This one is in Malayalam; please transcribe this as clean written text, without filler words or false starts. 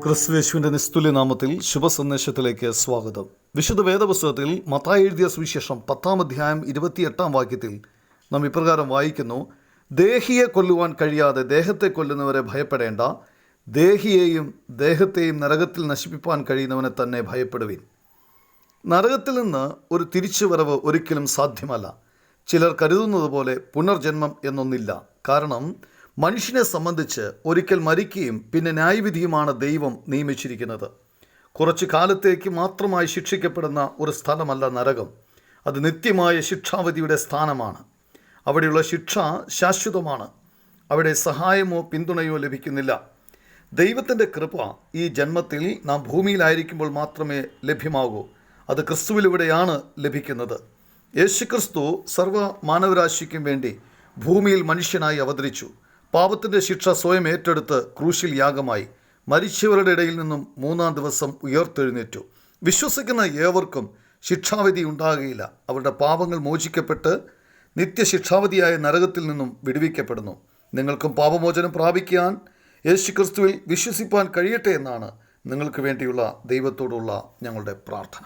ക്രിസ്തുയേശുവിൻ്റെ നിസ്തുല്യ നാമത്തിൽ ശുഭസന്ദേശത്തിലേക്ക് സ്വാഗതം. വിശുദ്ധ വേദപുസ്തകത്തിൽ മത്തായി എഴുതിയ സുവിശേഷം 10-ാം അധ്യായം 28-ാം വാക്യത്തിൽ നാം ഇപ്രകാരം വായിക്കുന്നു: ദേഹിയെ കൊല്ലുവാൻ കഴിയാതെ ദേഹത്തെ കൊല്ലുന്നവരെ ഭയപ്പെടേണ്ട, ദേഹിയെയും ദേഹത്തെയും നരകത്തിൽ നശിപ്പിപ്പാൻ കഴിയുന്നവനെ തന്നെ ഭയപ്പെടുവിൻ. നരകത്തിൽ നിന്ന് ഒരു തിരിച്ചുവരവ് ഒരിക്കലും സാധ്യമല്ല. ചിലർ കരുതുന്നത് പോലെ പുനർജന്മം എന്നൊന്നില്ല. കാരണം മനുഷ്യനെ സംബന്ധിച്ച് ഒരിക്കൽ മരിക്കുകയും പിന്നെ ന്യായവിധിയുമാണ് ദൈവം നിയമിച്ചിരിക്കുന്നത്. കുറച്ചു കാലത്തേക്ക് മാത്രമായി ശിക്ഷിക്കപ്പെടുന്ന ഒരു സ്ഥലമല്ല നരകം. അത് നിത്യമായ ശിക്ഷാവിധിയുടെ സ്ഥാനമാണ്. അവിടെയുള്ള ശിക്ഷ ശാശ്വതമാണ്. അവിടെ സഹായമോ പിന്തുണയോ ലഭിക്കുന്നില്ല. ദൈവത്തിൻ്റെ കൃപ ഈ ജന്മത്തിൽ നാം ഭൂമിയിലായിരിക്കുമ്പോൾ മാത്രമേ ലഭ്യമാകൂ. അത് ക്രിസ്തുവിലൂടെയാണ് ലഭിക്കുന്നത്. യേശുക്രിസ്തു സർവ്വ മാനവരാശിക്കും വേണ്ടി ഭൂമിയിൽ മനുഷ്യനായി അവതരിച്ചു. പാപത്തിൻ്റെ ശിക്ഷ സ്വയം ഏറ്റെടുത്ത് ക്രൂശിൽ യാഗമായി മരിച്ചവരുടെ ഇടയിൽ നിന്നും 3-ാം ദിവസം ഉയർത്തെഴുന്നേറ്റു. വിശ്വസിക്കുന്ന ഏവർക്കും ശിക്ഷാവിധി ഉണ്ടാകുകയില്ല. അവരുടെ പാപങ്ങൾ മോചിക്കപ്പെട്ട് നിത്യശിക്ഷാവിധിയായ നരകത്തിൽ നിന്നും വിടുവിക്കപ്പെടുന്നു. നിങ്ങൾക്കും പാപമോചനം പ്രാപിക്കാൻ യേശുക്രിസ്തുവിൽ വിശ്വസിപ്പാൻ കഴിയട്ടെ എന്നാണ് നിങ്ങൾക്ക് വേണ്ടിയുള്ള ദൈവത്തോടുള്ള ഞങ്ങളുടെ പ്രാർത്ഥന.